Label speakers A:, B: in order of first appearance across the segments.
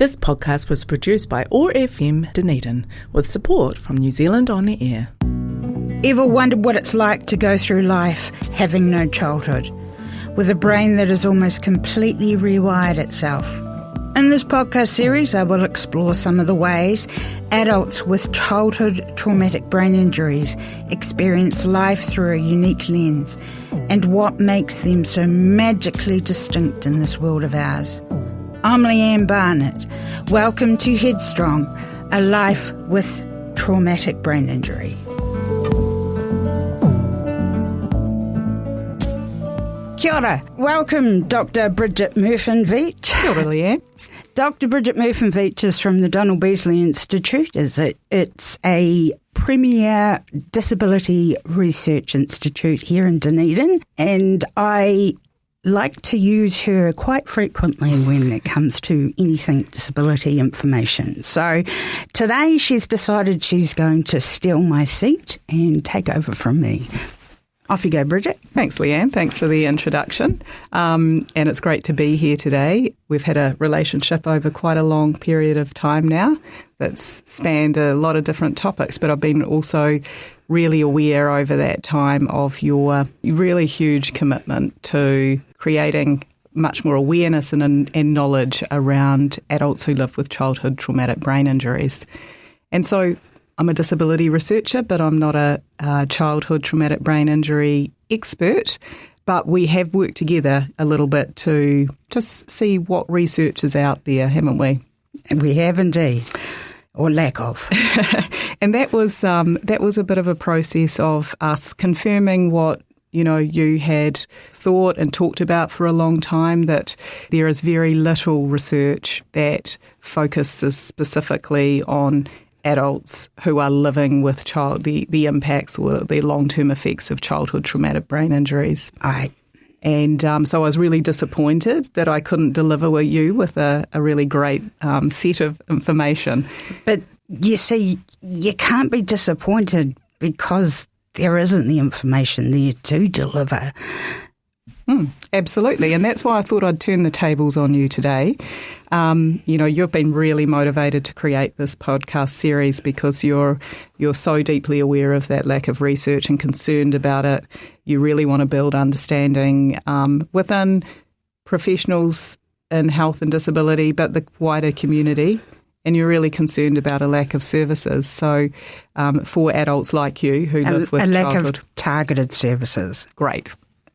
A: This podcast was produced by OAR FM Dunedin with support from New Zealand On Air.
B: Ever wondered what it's like to go through life having no childhood, with a brain that has almost completely rewired itself? In this podcast series, I will explore some of the ways adults with childhood traumatic brain injuries experience life through a unique lens and what makes them so magically distinct in this world of ours. I'm Leanne Barnett. Welcome to Headstrong, a life with traumatic brain injury. Kia ora. Welcome, Dr. Brigit Mirfin-Veitch.
A: Kia ora, Leanne.
B: Dr. Brigit Mirfin-Veitch is from the Donald Beasley Institute. It's a premier disability research institute here in Dunedin, and I like to use her quite frequently when it comes to anything disability information. So today she's decided she's going to steal my seat and take over from me. Off you go, Brigit.
C: Thanks, Leanne. Thanks for the introduction. And it's great to be here today. We've had a relationship over quite a long period of time now that's spanned a lot of different topics, but I've been also really aware over that time of your really huge commitment to creating much more awareness and knowledge around adults who live with childhood traumatic brain injuries. And so I'm a disability researcher, but I'm not a childhood traumatic brain injury expert. But we have worked together a little bit to just see what research is out there, haven't we?
B: We have indeed, or lack of.
C: And that was a bit of a process of us confirming what you had thought and talked about for a long time, that there is very little research that focuses specifically on adults who are living with the impacts or the long-term effects of childhood traumatic brain injuries.
B: Aye.
C: And so I was really disappointed that I couldn't deliver you with a really great set of information.
B: But you see, you can't be disappointed because there isn't the information there to deliver.
C: Absolutely, and that's why I thought I'd turn the tables on you today. You've been really motivated to create this podcast series because you're so deeply aware of that lack of research and concerned about it. You really want to build understanding within professionals in health and disability, but the wider community. And you're really concerned about a lack of services. So for adults like you who live with
B: a lack
C: childhood,
B: of targeted services.
C: Great.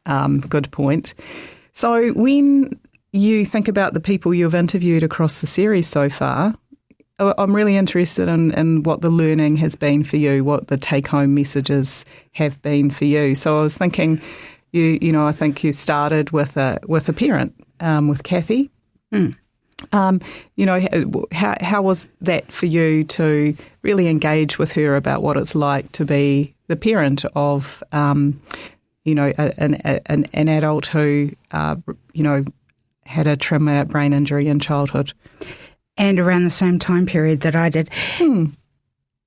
C: Good point. So when you think about the people you've interviewed across the series so far, I'm really interested in what the learning has been for you, what the take-home messages have been for you. So I was thinking, I think you started with a parent, with Kathy. How was that for you to really engage with her about what it's like to be the parent of an adult who, had a traumatic brain injury in childhood?
B: And around the same time period that I did.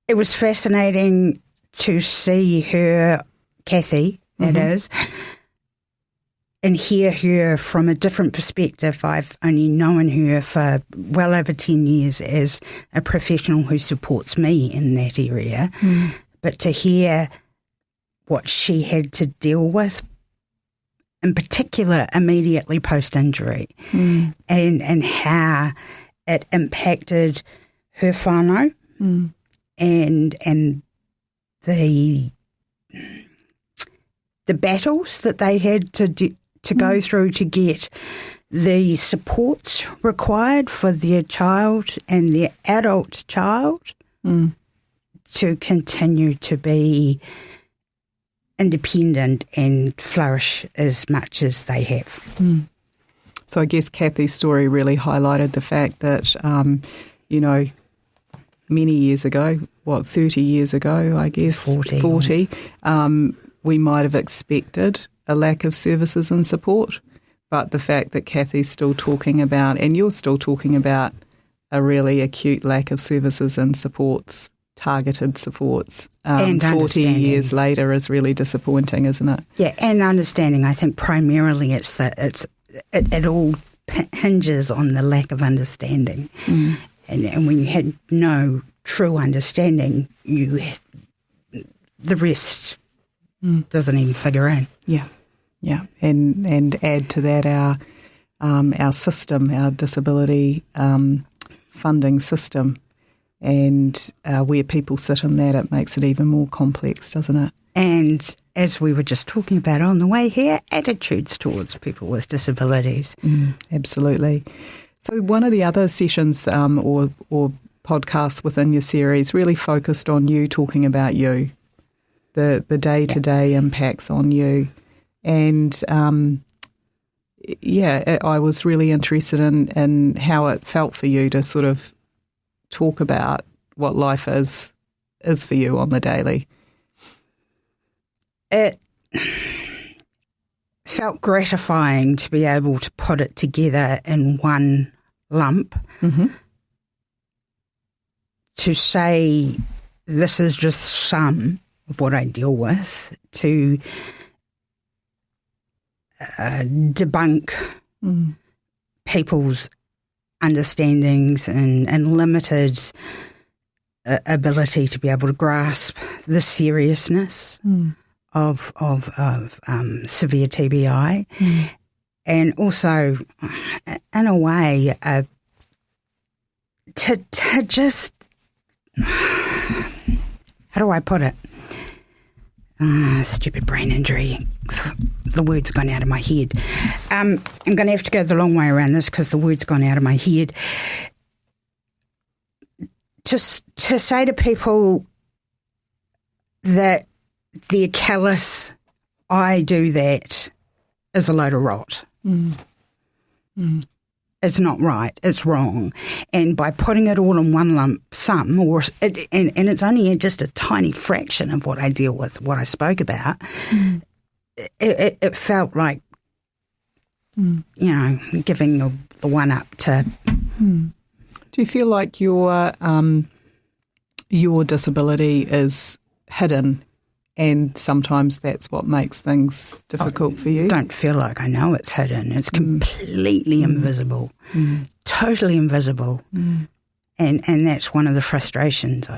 B: It was fascinating to see her, Kathy, that is, and hear her from a different perspective. I've only known her for well over 10 years as a professional who supports me in that area. But to hear what she had to deal with, in particular immediately post-injury, and how it impacted her whānau and the battles that they had to go through to get the supports required for their child and their adult child to continue to be independent and flourish as much as they have.
C: So I guess Kathy's story really highlighted the fact that, many years ago, 30 years ago, I guess, 40 we might have expected a lack of services and support. But the fact that Kathy's still talking about, and you're still talking about, a really acute lack of services and supports, targeted supports,
B: and
C: 40 years later is really disappointing, isn't it?
B: Yeah, and understanding. I think primarily it all hinges on the lack of understanding. And when you had no true understanding, the rest doesn't even figure in.
C: Yeah, and add to that our system, our disability funding system, and where people sit in that, it makes it even more complex, doesn't it?
B: And as we were just talking about on the way here, attitudes towards people with disabilities.
C: Absolutely. So one of the other sessions or podcasts within your series really focused on you talking about you, the day-to-day impacts on you. And, I was really interested in how it felt for you to sort of talk about what life is for you on the daily.
B: It felt gratifying to be able to put it together in one lump, to say this is just some of what I deal with, to debunk people's understandings and limited ability to be able to grasp the seriousness of severe TBI, and also, in a way, to just, how do I put it? Stupid brain injury. The word's gone out of my head. I'm going to have to go the long way around this because the word's gone out of my head. Just to say to people that they're callous, I do that, is a load of rot. It's not right, it's wrong. And by putting it all in one lump sum, and it's only just a tiny fraction of what I deal with, what I spoke about, it felt like, giving the one up to...
C: Do you feel like your disability is hidden, and sometimes that's what makes things difficult for you?
B: I don't feel like I know it's hidden. It's completely invisible, totally invisible. And that's one of the frustrations.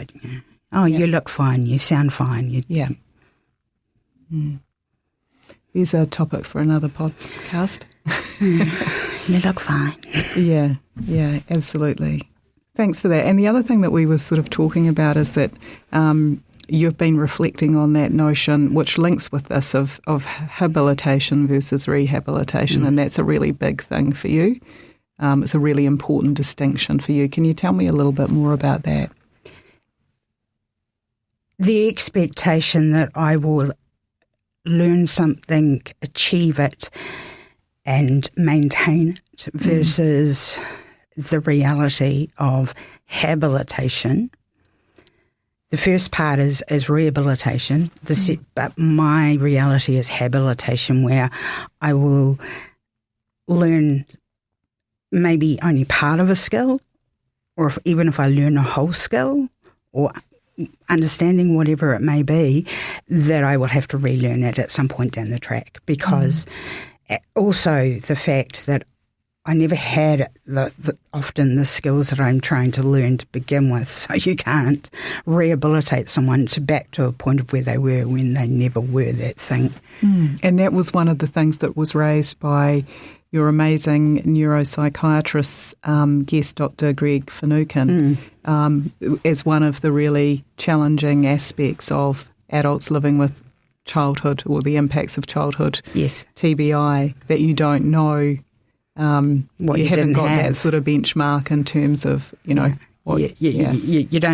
B: You look fine, you sound fine.
C: There's a topic for another podcast.
B: You look fine.
C: Yeah, absolutely. Thanks for that. And the other thing that we were sort of talking about is that you've been reflecting on that notion, which links with this of habilitation versus rehabilitation, and that's a really big thing for you. It's a really important distinction for you. Can you tell me a little bit more about that?
B: The expectation that I will learn something, achieve it, and maintain it versus the reality of habilitation. The first part is rehabilitation, but my reality is habilitation, where I will learn maybe only part of a skill, or even if I learn a whole skill, or understanding whatever it may be, that I will have to relearn it at some point down the track, because also the fact that I never had often the skills that I'm trying to learn to begin with, so you can't rehabilitate someone back to a point of where they were when they never were that thing.
C: And that was one of the things that was raised by your amazing neuropsychiatrist guest, Dr. Brigit Mirfin-Veitch, as one of the really challenging aspects of adults living with childhood, or the impacts of childhood TBI, that you don't know.
B: What
C: you haven't got that sort of benchmark in terms of, you don't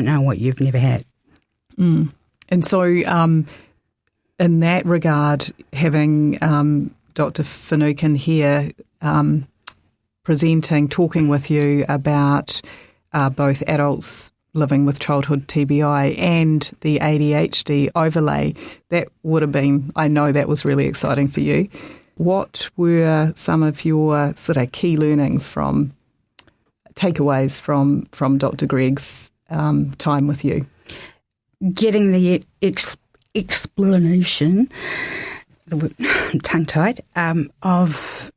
C: know what you've never had. And so in that regard, having Dr. Finucane here talking with you about both adults living with childhood TBI and the ADHD overlay, that would have been, I know that was really exciting for you. What were some of your sort of key learnings takeaways from Dr. Greg's time with you?
B: Getting the explanation, tongue-tied, of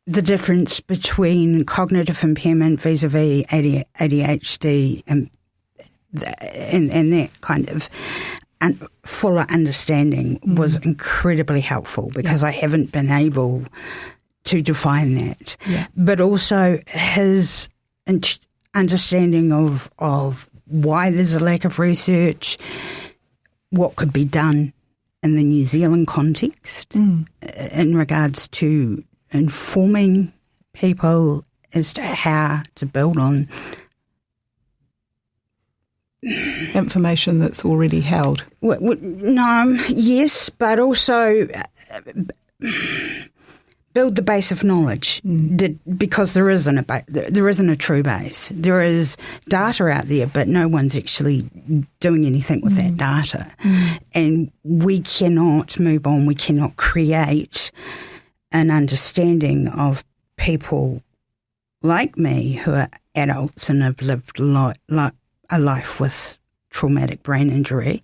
B: the difference between cognitive impairment vis-a-vis ADHD and that kind of fuller understanding was incredibly helpful, because I haven't been able to define that. Yeah. But also his understanding of why there's a lack of research, what could be done in the New Zealand context in regards to informing people as to how to build on
C: information that's already held.
B: No, yes, but also build the base of knowledge, because there isn't a true base. There is data out there, but no one's actually doing anything with that data. And we cannot move on. We cannot create an understanding of people like me who are adults and have lived a life with traumatic brain injury,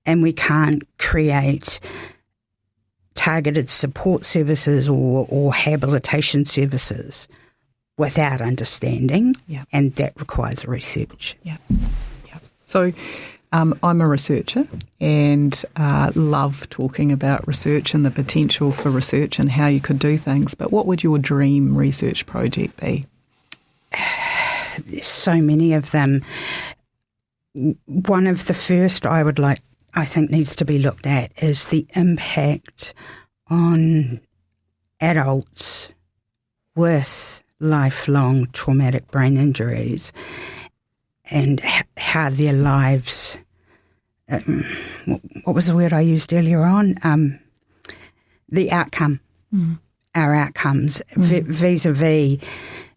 B: and we can't create targeted support services or rehabilitation services without understanding, and that requires research.
C: So I'm a researcher and love talking about research and the potential for research and how you could do things, but what would your dream research project be?
B: There's so many of them. One of the first I think needs to be looked at is the impact on adults with lifelong traumatic brain injuries and how their lives, what was the word I used earlier on? The outcome, our outcomes vis-a-vis,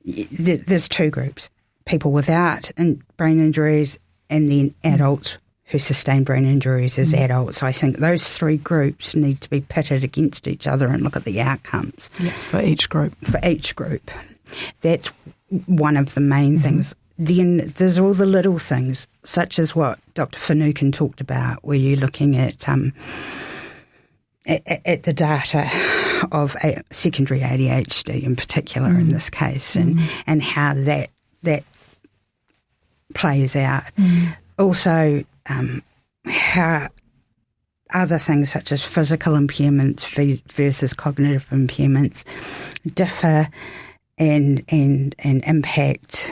B: there's two groups, people without brain injuries and then adults who sustain brain injuries as adults. I think those three groups need to be pitted against each other and look at the outcomes.
C: For each group.
B: That's one of the main things. Then there's all the little things, such as what Dr. Finucane talked about, where you're looking at the data of secondary ADHD in particular in this case, and how that plays out. Also, how other things such as physical impairments versus cognitive impairments differ and impact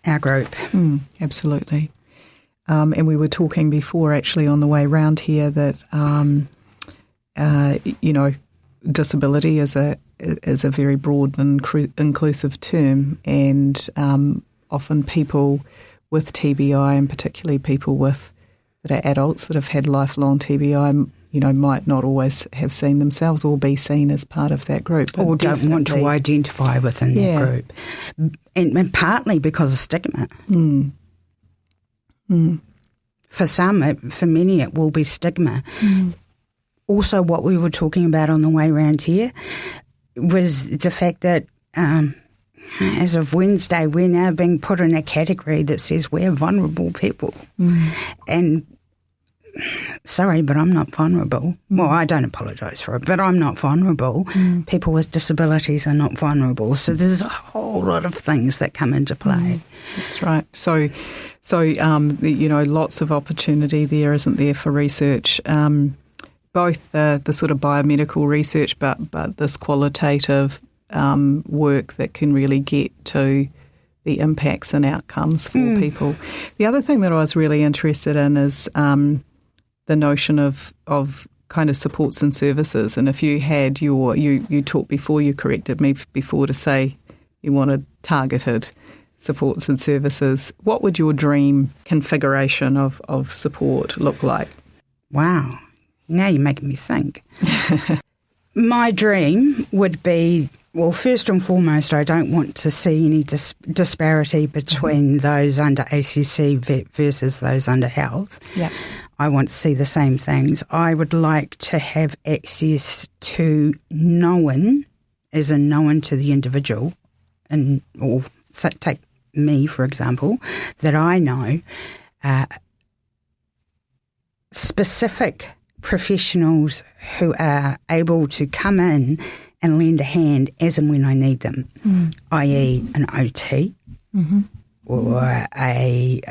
B: our group.
C: Absolutely. And we were talking before, actually, on the way round here that disability is a very broad and inclusive term, and often people with TBI, and particularly people that are adults that have had lifelong TBI, might not always have seen themselves or be seen as part of that group.
B: Or don't want to identify within that group. And partly because of stigma. For some, for many, it will be stigma. Also, what we were talking about on the way around here was the fact that as of Wednesday, we're now being put in a category that says we're vulnerable people. And sorry, but I'm not vulnerable. Well, I don't apologise for it, but I'm not vulnerable. People with disabilities are not vulnerable. So there's a whole lot of things that come into play.
C: That's right. So lots of opportunity there, isn't there, for research? Both the sort of biomedical research, but this qualitative work that can really get to the impacts and outcomes for people. The other thing that I was really interested in is the notion of kind of supports and services. And if you had you talked before, you corrected me before to say you wanted targeted supports and services. What would your dream configuration of support look like?
B: Wow. Now you're making me think. My dream would be, well, first and foremost, I don't want to see any disparity between those under ACC versus those under health. I want to see the same things. I would like to have access to known, as in known to the individual, or take me, for example, that I know specific professionals who are able to come in and lend a hand as and when I need them, i.e. an OT or a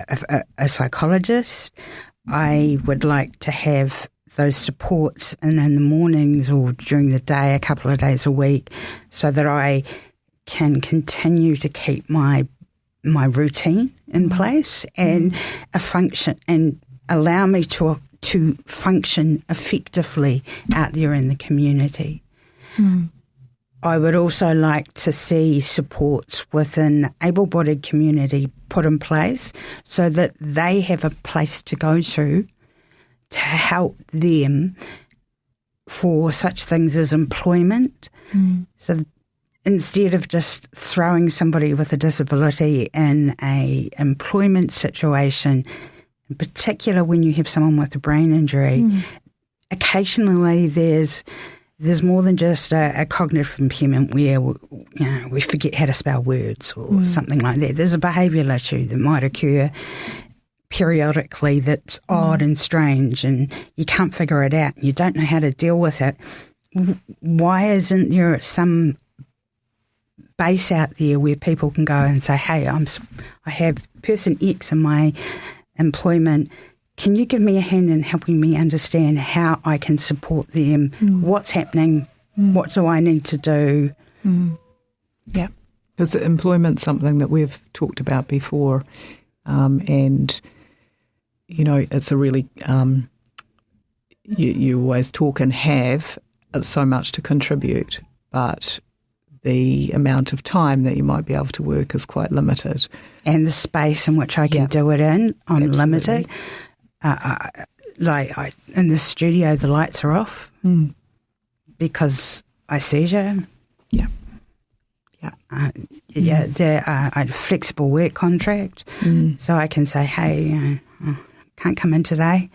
B: psychologist. I would like to have those supports in the mornings or during the day, a couple of days a week, so that I can continue to keep my routine in place and a function and allow me to function effectively out there in the community. I would also like to see supports within the able-bodied community put in place so that they have a place to go to help them for such things as employment. So instead of just throwing somebody with a disability in a employment situation, in particular when you have someone with a brain injury, occasionally there's more than just a cognitive impairment where we forget how to spell words or something like that. There's a behavioural issue that might occur periodically that's odd and strange, and you can't figure it out. You don't know how to deal with it. Why isn't there some base out there where people can go and say, hey, I have person X in my employment. Can you give me a hand in helping me understand how I can support them? What's happening? What do I need to do?
C: Yeah, because employment's something that we've talked about before, and it's a really you always talk and have so much to contribute, but the amount of time that you might be able to work is quite limited, and
B: the space in which I can do it in, I'm limited. In the studio, the lights are off because I seizure. I had a flexible work contract, so I can say, hey, can't come in today.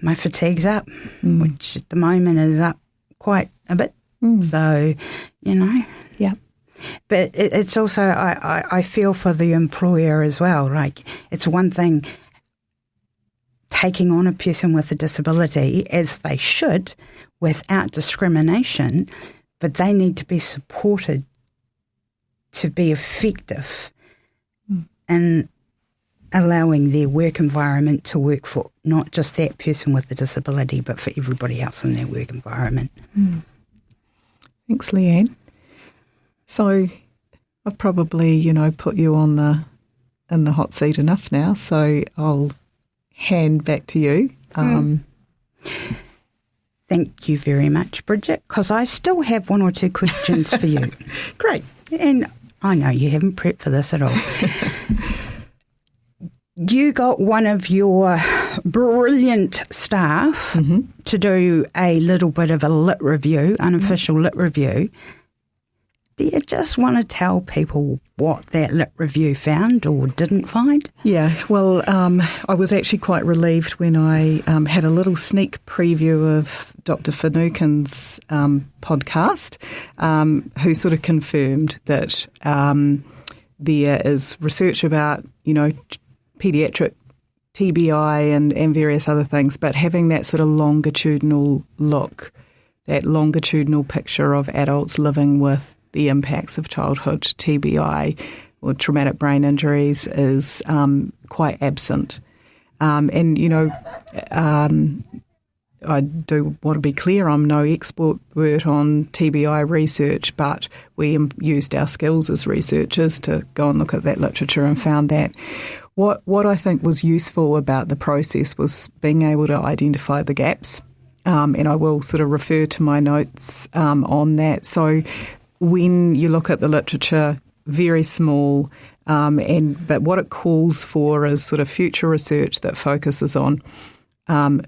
B: My fatigue's up, which at the moment is up quite a bit. So, But it's also, I feel for the employer as well. Like, it's one thing taking on a person with a disability, as they should, without discrimination, but they need to be supported to be effective in allowing their work environment to work for not just that person with the disability, but for everybody else in their work environment.
C: Thanks, Leanne. So I've probably, put you in the hot seat enough now, so I'll hand back to you.
B: Thank you very much, Brigit, because I still have one or two questions for you.
C: Great.
B: And I know you haven't prepped for this at all. You got one of your brilliant staff to do a little bit of a lit review, unofficial lit review. Do you just want to tell people what that lit review found or didn't find?
C: Yeah, well, I was actually quite relieved when I had a little sneak preview of Dr. Finucane's podcast, who sort of confirmed that there is research about, paediatric TBI and various other things, but having that sort of longitudinal look, that longitudinal picture of adults living with the impacts of childhood TBI or traumatic brain injuries is quite absent. I do want to be clear, I'm no expert on TBI research, but we used our skills as researchers to go and look at that literature and found that. What I think was useful about the process was being able to identify the gaps, and I will sort of refer to my notes on that. So when you look at the literature, very small, but what it calls for is sort of future research that focuses on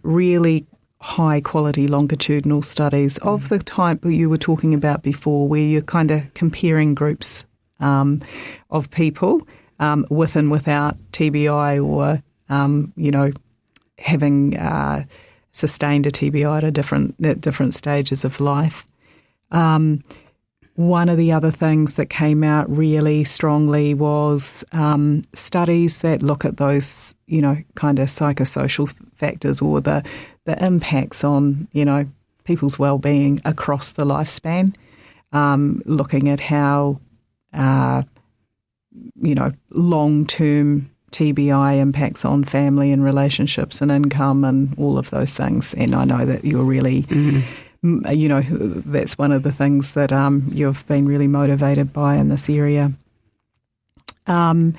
C: really high quality longitudinal studies of the type that you were talking about before, where you're kind of comparing groups of people with and without TBI or, having sustained a TBI at different stages of life. One of the other things that came out really strongly was studies that look at those, kind of psychosocial factors or the the impacts on, people's well-being across the lifespan, looking at how, long-term TBI impacts on family and relationships and income and all of those things. And I know that you're really, that's one of the things that you've been really motivated by in this area. The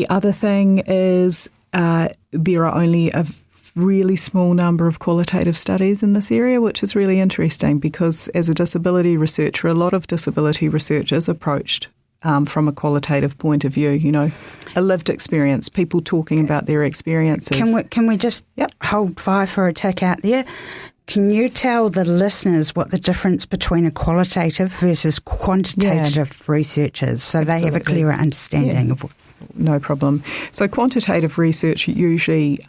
C: other thing is there are only a really small number of qualitative studies in this area, which is really interesting because as a disability researcher, a lot of disability research is approached from a qualitative point of view, a lived experience, people talking about their experiences.
B: Can we just hold fire for a tick out there? Can you tell the listeners what the difference between a qualitative versus quantitative research is so they have a clearer understanding of what?
C: No problem. So quantitative research usually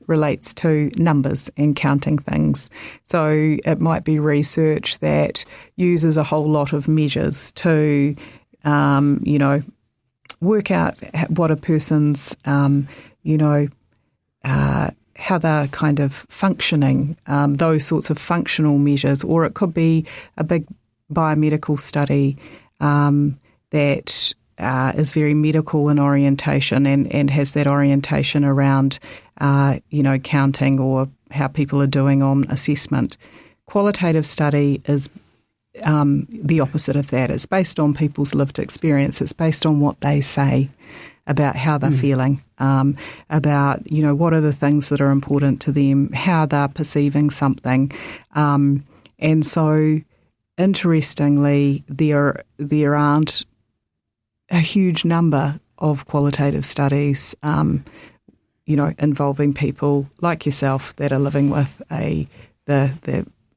C: relates to numbers and counting things. So it might be research that uses a whole lot of measures to work out what a person's, how they're kind of functioning, those sorts of functional measures. Or it could be a big biomedical study that is very medical in orientation and has that orientation around, counting or how people are doing on assessment. Qualitative study is the opposite of that. It's based on people's lived experience. It's based on what they say about how they're feeling, about, what are the things that are important to them, how they're perceiving something. And so, interestingly, there aren't a huge number of qualitative studies, involving people like yourself that are living with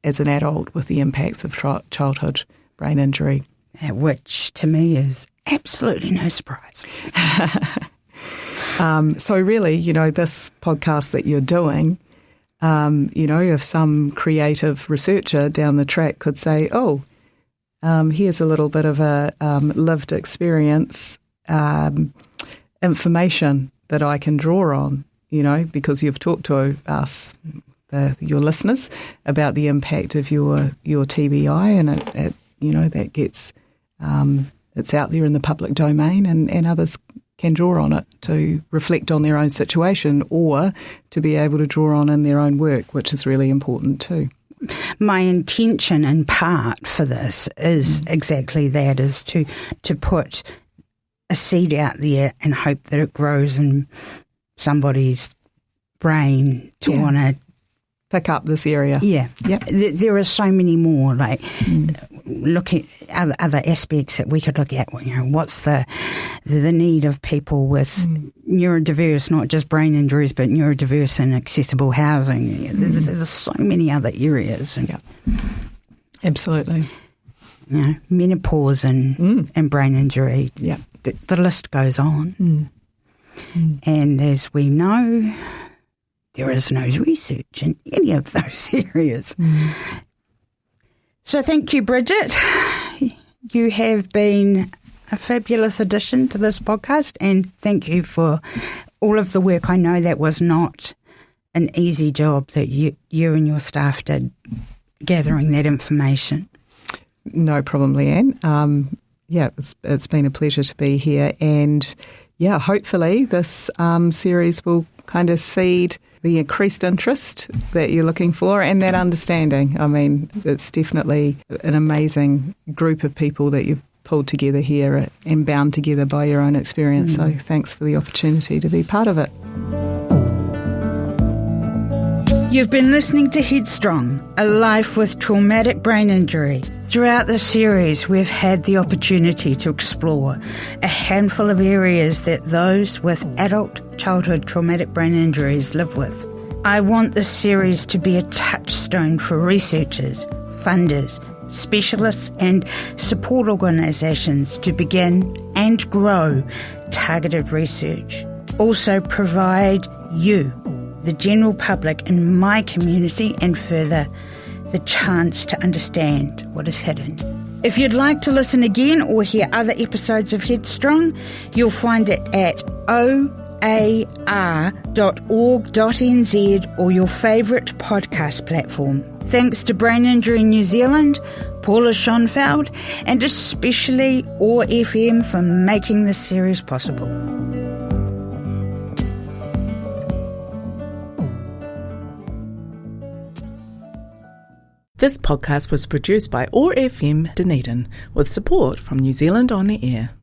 C: as an adult with the impacts of childhood brain injury.
B: Which to me is absolutely no surprise.
C: So really, this podcast that you're doing, if some creative researcher down the track could say, here's a little bit of a lived experience information that I can draw on, because you've talked to us, your listeners, about the impact of your TBI, and that gets it's out there in the public domain, and others can draw on it to reflect on their own situation or to be able to draw on in their own work, which is really important too.
B: My intention in part for this is exactly that, is to put a seed out there and hope that it grows in somebody's brain to want to
C: pick up this area.
B: Yeah. Yep. There are so many more, looking at other aspects that we could look at. What's the need of people with neurodiverse, not just brain injuries, but neurodiverse and accessible housing. There's so many other areas.
C: Absolutely.
B: Menopause and brain injury.
C: Yeah.
B: The list goes on. And as we know, there is no research in any of those areas. So thank you, Brigit. You have been a fabulous addition to this podcast, and thank you for all of the work. I know that was not an easy job that you and your staff did gathering that information.
C: No problem, Leanne. It's been a pleasure to be here, and hopefully this series will kind of seed the increased interest that you're looking for and that understanding. I mean, it's definitely an amazing group of people that you've pulled together here and bound together by your own experience. So thanks for the opportunity to be part of it.
B: You've been listening to Headstrong, a life with traumatic brain injury. Throughout this series, we've had the opportunity to explore a handful of areas that those with adult childhood traumatic brain injuries live with. I want this series to be a touchstone for researchers, funders, specialists and support organisations to begin and grow targeted research. Also provide you, the general public in my community and further, the chance to understand what is hidden. If you'd like to listen again or hear other episodes of Headstrong, you'll find it at or your favourite podcast platform. Thanks to Brain Injury New Zealand, Paula Schoenfeld, and especially OAR FM for making this series possible.
A: This podcast was produced by OAR FM Dunedin with support from New Zealand On the Air.